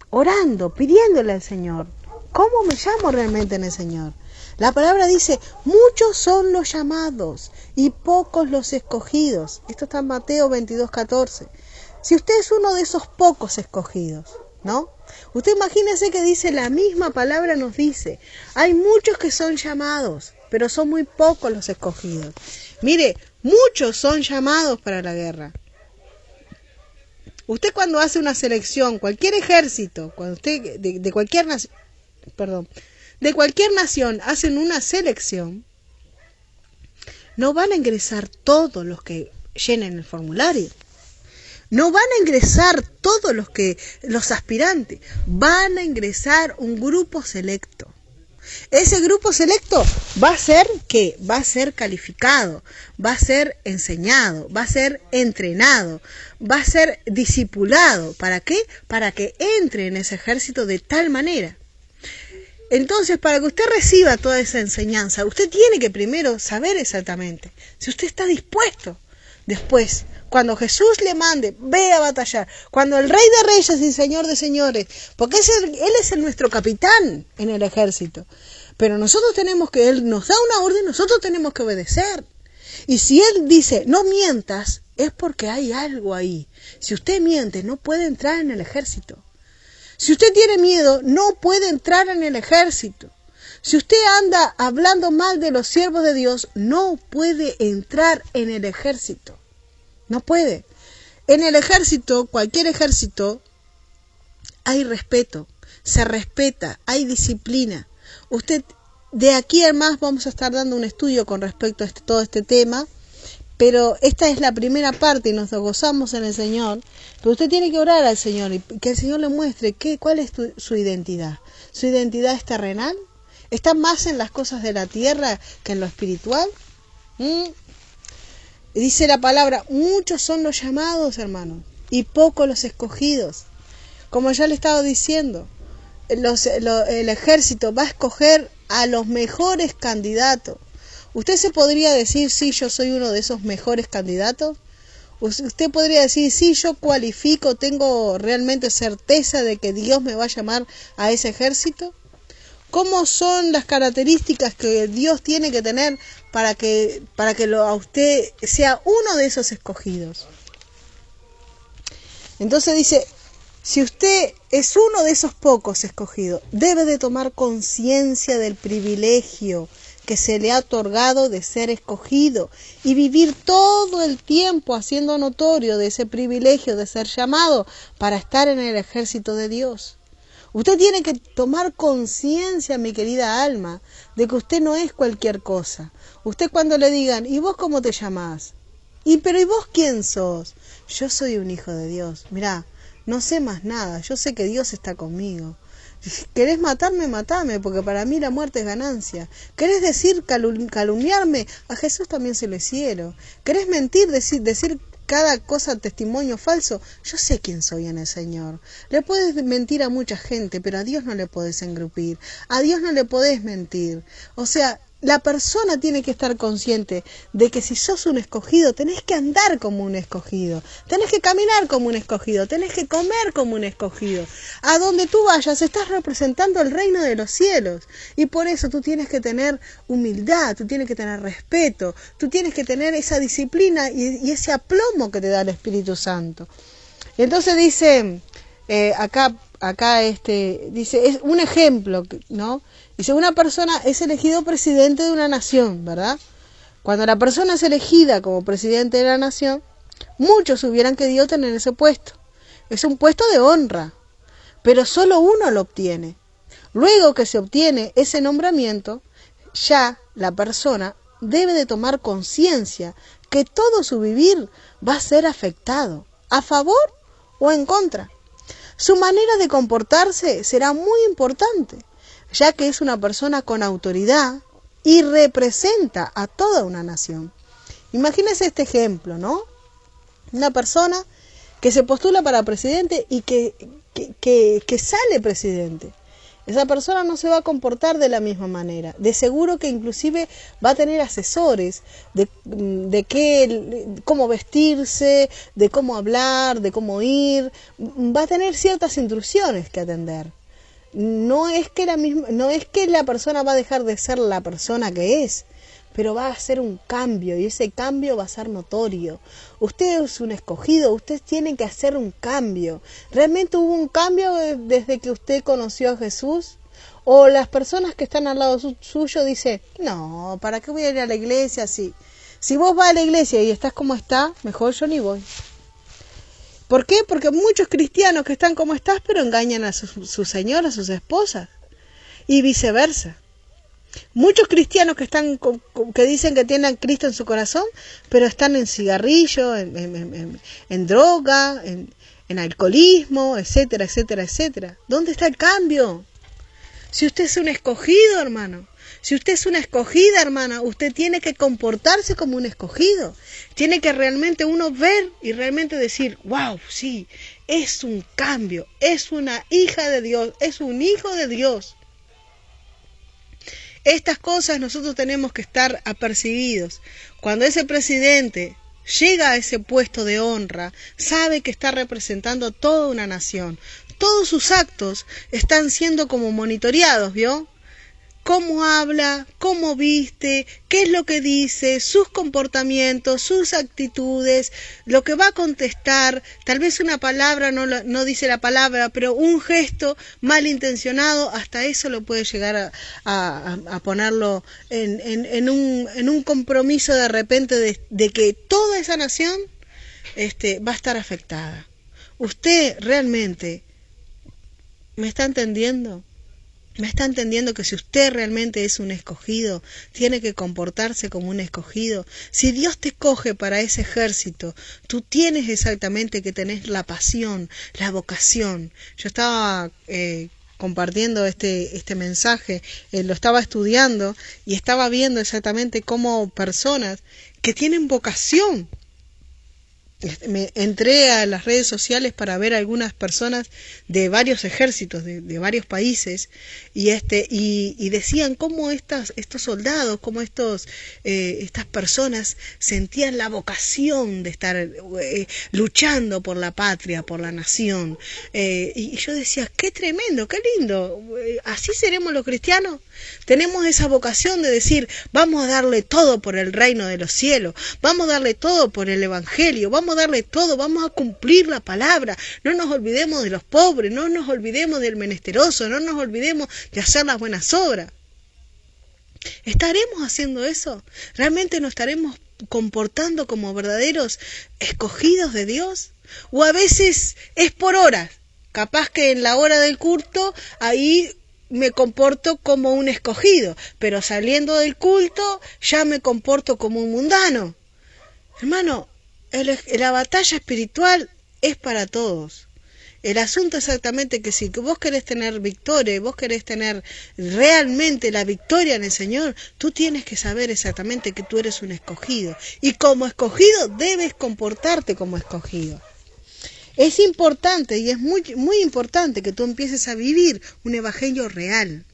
orando, pidiéndole al Señor. ¿Cómo me llamo realmente en el Señor? La palabra dice, muchos son los llamados y pocos los escogidos. Esto está en Mateo 22:14. Si usted es uno de esos pocos escogidos, ¿no? Usted imagínese que dice la misma palabra, nos dice, hay muchos que son llamados, pero son muy pocos los escogidos. Mire, muchos son llamados para la guerra. Usted cuando hace una selección, cualquier ejército, cuando usted de cualquier nación hacen una selección, no van a ingresar todos los que llenen el formulario. No van a ingresar todos los aspirantes, van a ingresar un grupo selecto. Ese grupo selecto va a ser ¿qué? Va a ser calificado, va a ser enseñado, va a ser entrenado, va a ser discipulado. ¿Para qué? Para que entre en ese ejército de tal manera. Entonces, para que usted reciba toda esa enseñanza, usted tiene que primero saber exactamente si usted está dispuesto. Después, cuando Jesús le mande, ve a batallar. Cuando el Rey de Reyes y Señor de Señores, porque Él es nuestro capitán en el ejército. Pero nosotros tenemos que, Él nos da una orden, nosotros tenemos que obedecer. Y si Él dice, no mientas, es porque hay algo ahí. Si usted miente, no puede entrar en el ejército. Si usted tiene miedo, no puede entrar en el ejército. Si usted anda hablando mal de los siervos de Dios, no puede entrar en el ejército. No puede. En el ejército, cualquier ejército, hay respeto, se respeta, hay disciplina. Usted, de aquí en más vamos a estar dando un estudio con respecto a todo este tema, pero esta es la primera parte y nos gozamos en el Señor. Pero usted tiene que orar al Señor y que el Señor le muestre cuál es su identidad. ¿Su identidad es terrenal? ¿Está más en las cosas de la tierra que en lo espiritual? Dice la palabra, muchos son los llamados, hermanos, y pocos los escogidos. Como ya le estaba diciendo, el ejército va a escoger a los mejores candidatos. ¿Usted se podría decir, sí, yo soy uno de esos mejores candidatos? ¿Usted podría decir, sí, yo cualifico, tengo realmente certeza de que Dios me va a llamar a ese ejército? ¿Cómo son las características que Dios tiene que tener para que a usted sea uno de esos escogidos? Entonces dice, si usted es uno de esos pocos escogidos, debe de tomar conciencia del privilegio que se le ha otorgado de ser escogido y vivir todo el tiempo haciendo notorio de ese privilegio de ser llamado para estar en el ejército de Dios. Usted tiene que tomar conciencia, mi querida alma, de que usted no es cualquier cosa. Usted cuando le digan, ¿y vos cómo te llamás? ¿Pero y vos quién sos? Yo soy un hijo de Dios. Mirá, no sé más nada, yo sé que Dios está conmigo. ¿Querés matarme? Matame, porque para mí la muerte es ganancia. ¿Querés decir calumniarme? A Jesús también se lo hicieron. ¿Querés mentir, decir cada cosa testimonio falso? Yo sé quién soy en el Señor. Le puedes mentir a mucha gente, pero a Dios no le podés engrupir. A Dios no le podés mentir. O sea, la persona tiene que estar consciente de que si sos un escogido, tenés que andar como un escogido, tenés que caminar como un escogido, tenés que comer como un escogido. A donde tú vayas, estás representando el reino de los cielos. Y por eso tú tienes que tener humildad, tú tienes que tener respeto, tú tienes que tener esa disciplina y ese aplomo que te da el Espíritu Santo. Entonces dice, dice, es un ejemplo, ¿no? Dice, una persona es elegido presidente de una nación, ¿verdad? Cuando la persona es elegida como presidente de la nación, muchos hubieran querido tener ese puesto. Es un puesto de honra, pero solo uno lo obtiene. Luego que se obtiene ese nombramiento, ya la persona debe de tomar conciencia que todo su vivir va a ser afectado, a favor o en contra. Su manera de comportarse será muy importante, ya que es una persona con autoridad y representa a toda una nación. Imagínese este ejemplo, ¿no? Una persona que se postula para presidente y que sale presidente. Esa persona no se va a comportar de la misma manera. De seguro que inclusive va a tener asesores de cómo vestirse, de cómo hablar, de cómo ir. Va a tener ciertas instrucciones que atender. No es que la persona va a dejar de ser la persona que es, pero va a hacer un cambio y ese cambio va a ser notorio. Usted es un escogido, usted tiene que hacer un cambio. ¿Realmente hubo un cambio desde que usted conoció a Jesús? ¿O las personas que están al lado suyo dicen, no, ¿para qué voy a ir a la iglesia así? Si vos vas a la iglesia y estás como está, mejor yo ni voy. ¿Por qué? Porque muchos cristianos que están como estás, pero engañan a su señora, a sus esposas, y viceversa. Muchos cristianos que dicen que tienen a Cristo en su corazón, pero están en cigarrillo, en droga, en alcoholismo, etcétera, etcétera, etcétera. ¿Dónde está el cambio? Si usted es un escogido, hermano, si usted es una escogida, hermana, usted tiene que comportarse como un escogido. Tiene que realmente uno ver y realmente decir, wow, sí, es un cambio, es una hija de Dios, es un hijo de Dios. Estas cosas nosotros tenemos que estar apercibidos. Cuando ese presidente llega a ese puesto de honra, sabe que está representando a toda una nación. Todos sus actos están siendo como monitoreados, ¿vio? Cómo habla, cómo viste, qué es lo que dice, sus comportamientos, sus actitudes, lo que va a contestar, tal vez una palabra no dice la palabra, pero un gesto malintencionado, hasta eso lo puede llegar a ponerlo en un compromiso de repente de que toda esa nación va a estar afectada. ¿Usted realmente me está entendiendo? ¿Me está entendiendo que si usted realmente es un escogido, tiene que comportarse como un escogido? Si Dios te escoge para ese ejército, tú tienes exactamente que tener la pasión, la vocación. Yo estaba compartiendo este mensaje, lo estaba estudiando y estaba viendo exactamente cómo personas que tienen vocación. Me entré a las redes sociales para ver algunas personas de varios ejércitos, de varios países, y decían cómo estos soldados, cómo estas personas sentían la vocación de estar luchando por la patria, por la nación. Y yo decía, qué tremendo, qué lindo. ¿Así seremos los cristianos? Tenemos esa vocación de decir, vamos a darle todo por el reino de los cielos, vamos a darle todo por el evangelio, vamos a darle todo, vamos a cumplir la palabra, no nos olvidemos de los pobres, no nos olvidemos del menesteroso, no nos olvidemos de hacer las buenas obras. ¿Estaremos haciendo eso? ¿Realmente nos estaremos comportando como verdaderos escogidos de Dios? ¿O a veces es por horas? Capaz que en la hora del culto, ahí me comporto como un escogido, pero saliendo del culto ya me comporto como un mundano. Hermano, la batalla espiritual es para todos. El asunto es exactamente que si vos querés tener victoria, vos querés tener realmente la victoria en el Señor, tú tienes que saber exactamente que tú eres un escogido. Y como escogido debes comportarte como escogido. Es importante y es muy, muy importante que tú empieces a vivir un evangelio real.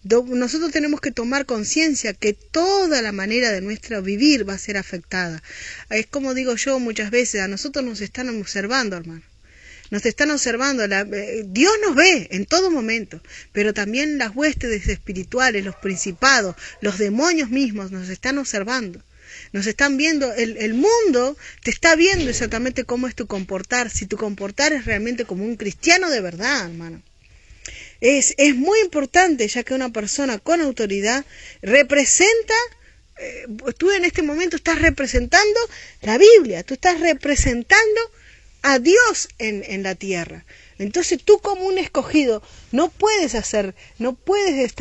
Nosotros tenemos que tomar conciencia que toda la manera de nuestro vivir va a ser afectada. Es como digo yo muchas veces, a nosotros nos están observando, hermano. Nos están observando, Dios nos ve en todo momento, pero también las huestes espirituales, los principados, los demonios mismos nos están observando. Nos están viendo, el mundo te está viendo exactamente cómo es tu comportar, si tu comportar es realmente como un cristiano de verdad, hermano. Es muy importante, ya que una persona con autoridad representa, tú en este momento estás representando la Biblia, tú estás representando a Dios en la tierra. Entonces tú como un escogido no puedes estar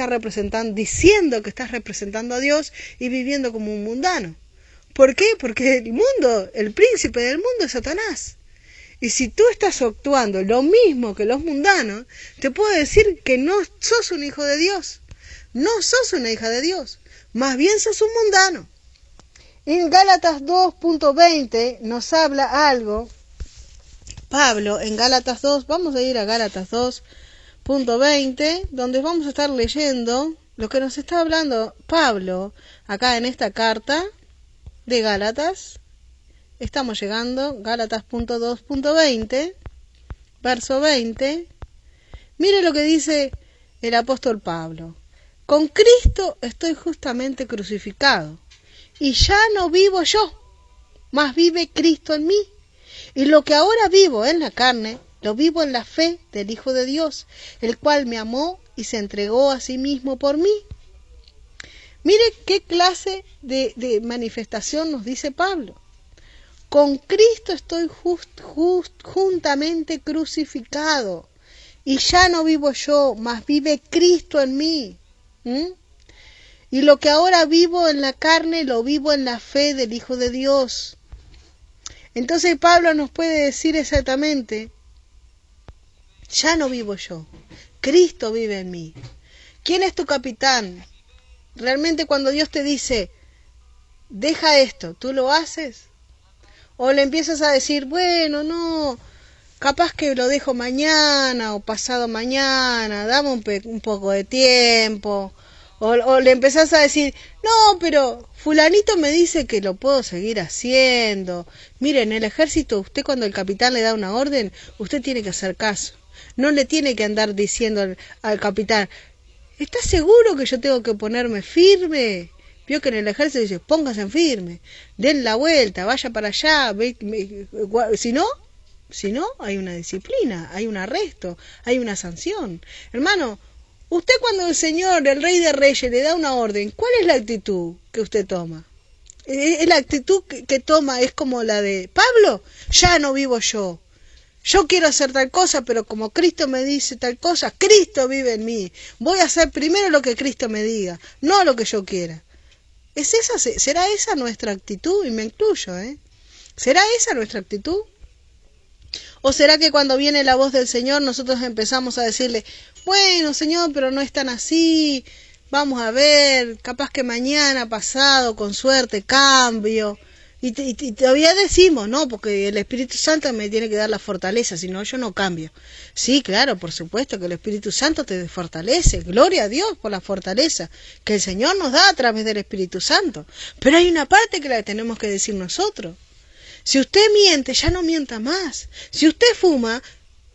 representando, diciendo que estás representando a Dios y viviendo como un mundano. ¿Por qué? Porque el príncipe del mundo es Satanás. Y si tú estás actuando lo mismo que los mundanos, te puedo decir que no sos un hijo de Dios. No sos una hija de Dios. Más bien sos un mundano. En Gálatas 2.20 nos habla algo. Pablo, en Gálatas 2, vamos a ir a Gálatas 2.20, donde vamos a estar leyendo lo que nos está hablando Pablo acá en esta carta de Gálatas. Estamos llegando, Gálatas.2.20, verso 20. Mire lo que dice el apóstol Pablo. Con Cristo estoy justamente crucificado, y ya no vivo yo, mas vive Cristo en mí. Y lo que ahora vivo en la carne, lo vivo en la fe del Hijo de Dios, el cual me amó y se entregó a sí mismo por mí. Mire qué clase de manifestación nos dice Pablo. Con Cristo estoy juntamente crucificado, y ya no vivo yo, mas vive Cristo en mí. Y lo que ahora vivo en la carne, lo vivo en la fe del Hijo de Dios. Entonces Pablo nos puede decir exactamente, ya no vivo yo, Cristo vive en mí. ¿Quién es tu capitán? Realmente cuando Dios te dice, deja esto, ¿tú lo haces? O le empiezas a decir, bueno, no, capaz que lo dejo mañana o pasado mañana, dame un poco de tiempo. O le empezás a decir, no, pero fulanito me dice que lo puedo seguir haciendo. Mire, en el ejército, usted cuando el capitán le da una orden, usted tiene que hacer caso. No le tiene que andar diciendo al capitán, ¿estás seguro que yo tengo que ponerme firme? Vio que en el ejército dice, póngase en firme, den la vuelta, vaya para allá. Si no, hay una disciplina, hay un arresto, hay una sanción. Hermano, usted cuando el Señor, el Rey de Reyes, le da una orden, ¿cuál es la actitud que usted toma? La actitud que toma es como la de Pablo, ya no vivo yo. Yo quiero hacer tal cosa, pero como Cristo me dice tal cosa, Cristo vive en mí. Voy a hacer primero lo que Cristo me diga, no lo que yo quiera. ¿Será esa nuestra actitud? Y me incluyo, ¿eh? ¿Será esa nuestra actitud? ¿O será que cuando viene la voz del Señor nosotros empezamos a decirle, bueno, Señor, pero no es tan así, vamos a ver, capaz que mañana, pasado, con suerte, cambio? Y todavía decimos, no, porque el Espíritu Santo me tiene que dar la fortaleza, si no yo no cambio. Sí, claro, por supuesto que el Espíritu Santo te fortalece, gloria a Dios por la fortaleza que el Señor nos da a través del Espíritu Santo. Pero hay una parte que la tenemos que decir nosotros. Si usted miente, ya no mienta más. Si usted fuma,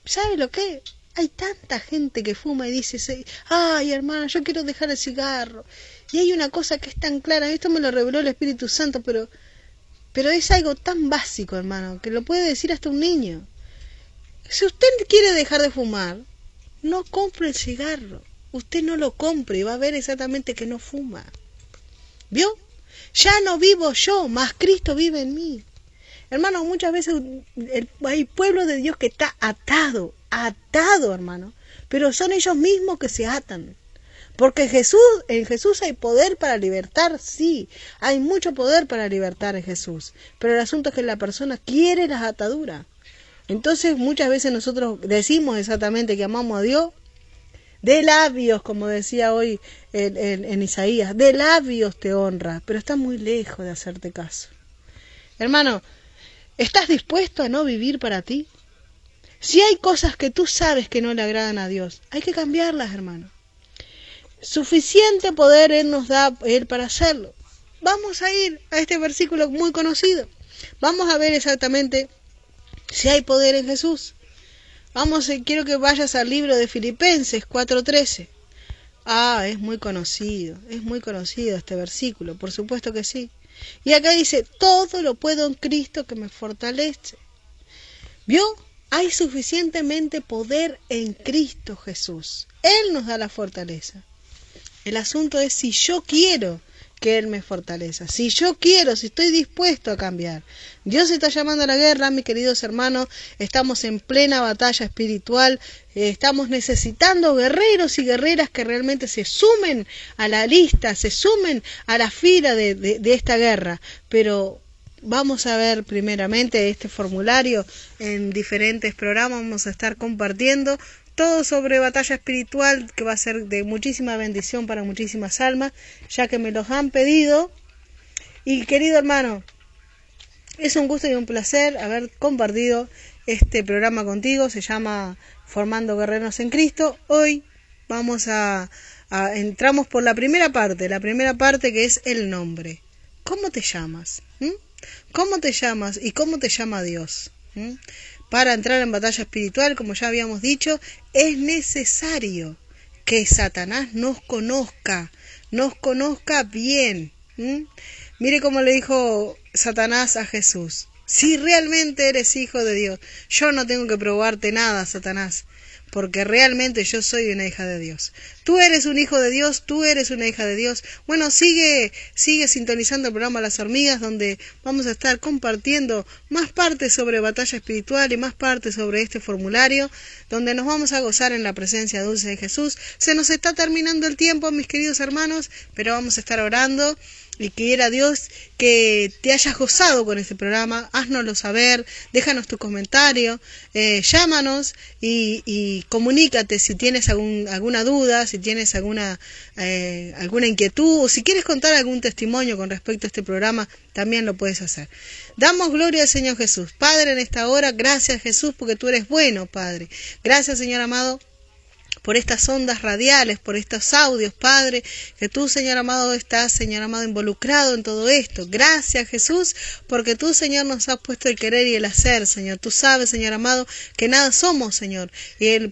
¿sabe lo que? Hay tanta gente que fuma y dice, ay hermano, yo quiero dejar el cigarro. Y hay una cosa que es tan clara, esto me lo reveló el Espíritu Santo, pero es algo tan básico, hermano, que lo puede decir hasta un niño. Si usted quiere dejar de fumar, no compre el cigarro. Usted no lo compre y va a ver exactamente que no fuma. ¿Vio? Ya no vivo yo, más Cristo vive en mí. Hermano, muchas veces hay pueblo de Dios que está atado, hermano. Pero son ellos mismos que se atan. Porque en Jesús hay poder para libertar, sí, hay mucho poder para libertar en Jesús, pero el asunto es que la persona quiere las ataduras. Entonces muchas veces nosotros decimos exactamente que amamos a Dios, de labios, como decía hoy en Isaías, de labios te honra, pero está muy lejos de hacerte caso. Hermano, ¿estás dispuesto a no vivir para ti? Si hay cosas que tú sabes que no le agradan a Dios, hay que cambiarlas, hermano. Suficiente poder Él nos da para hacerlo. Vamos a ir a este versículo muy conocido. Vamos a ver exactamente si hay poder en Jesús. Quiero que vayas al libro de Filipenses 4:13. Es muy conocido este versículo, por supuesto que sí. Y acá dice, todo lo puedo en Cristo que me fortalece. ¿Vio? Hay suficientemente poder en Cristo Jesús. Él nos da la fortaleza. El asunto es si yo quiero que Él me fortaleza, si estoy dispuesto a cambiar. Dios está llamando a la guerra, mis queridos hermanos, estamos en plena batalla espiritual, estamos necesitando guerreros y guerreras que realmente se sumen a la lista, se sumen a la fila de esta guerra, pero vamos a ver primeramente este formulario en diferentes programas, vamos a estar compartiendo todo sobre batalla espiritual, que va a ser de muchísima bendición para muchísimas almas, ya que me los han pedido. Y querido hermano, es un gusto y un placer haber compartido este programa contigo. Se llama Formando Guerreros en Cristo. Hoy vamos entramos por la primera parte que es el nombre. ¿Cómo te llamas? ¿Cómo te llamas y cómo te llama Dios? Para entrar en batalla espiritual, como ya habíamos dicho, es necesario que Satanás nos conozca bien. Mire cómo le dijo Satanás a Jesús: si realmente eres hijo de Dios, yo no tengo que probarte nada, Satanás, porque realmente yo soy una hija de Dios. Tú eres un hijo de Dios, tú eres una hija de Dios. Bueno, sigue sintonizando el programa Las Hormigas, donde vamos a estar compartiendo más partes sobre batalla espiritual y más partes sobre este formulario, donde nos vamos a gozar en la presencia dulce de Jesús. Se nos está terminando el tiempo, mis queridos hermanos, pero vamos a estar orando. Y quiera Dios que te hayas gozado con este programa. Haznoslo saber, déjanos tu comentario, llámanos y comunícate si tienes alguna duda, si tienes alguna inquietud, o si quieres contar algún testimonio con respecto a este programa, también lo puedes hacer. Damos gloria al Señor Jesús. Padre, en esta hora, gracias Jesús, porque tú eres bueno, Padre. Gracias, Señor amado, por estas ondas radiales, por estos audios, Padre, que tú, Señor amado, estás, Señor amado, involucrado en todo esto. Gracias, Jesús, porque tú, Señor, nos has puesto el querer y el hacer, Señor. Tú sabes, Señor amado, que nada somos, Señor,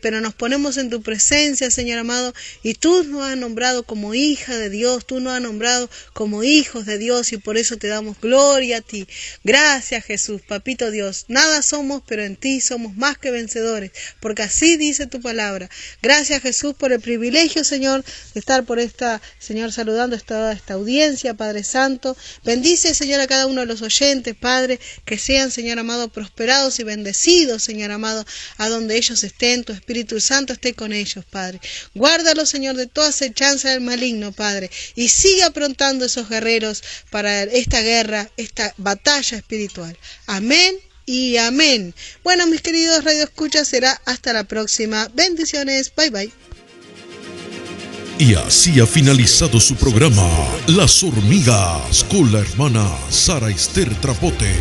pero nos ponemos en tu presencia, Señor amado, y tú nos has nombrado como hija de Dios, tú nos has nombrado como hijos de Dios, y por eso te damos gloria a ti. Gracias, Jesús, papito Dios. Nada somos, pero en ti somos más que vencedores, porque así dice tu palabra. Gracias, Jesús, por el privilegio, Señor, de estar por esta, Señor, saludando esta audiencia, Padre Santo. Bendice, Señor, a cada uno de los oyentes, Padre, que sean, Señor amado, prosperados y bendecidos, Señor amado, a donde ellos estén. Tu Espíritu Santo esté con ellos, Padre. Guárdalos, Señor, de toda acechanza del maligno, Padre, y siga aprontando esos guerreros para esta guerra, esta batalla espiritual. Amén y amén. Bueno, mis queridos radioescuchas, será hasta la próxima. Bendiciones. Bye, bye. Y así ha finalizado su programa Las Hormigas con la hermana Sara Ester Trapote.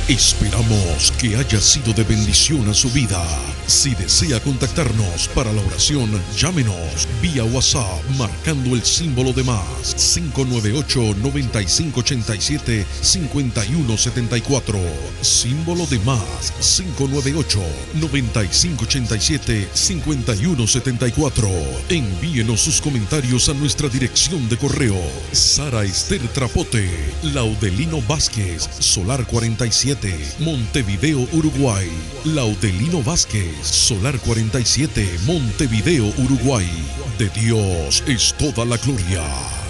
Esperamos que haya sido de bendición a su vida. Si desea contactarnos para la oración, llámenos vía WhatsApp marcando el símbolo de más 598-9587-5174. Símbolo de más 598-9587-5174. Envíenos sus comentarios a nuestra dirección de correo: Sara Ester Trapote, Laudelino Vázquez, Solar 47, Montevideo, Uruguay. Laudelino Vázquez, Solar 47, Montevideo, Uruguay. De Dios es toda la gloria.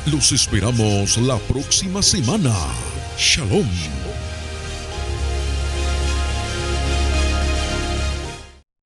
Los esperamos la próxima semana. Shalom.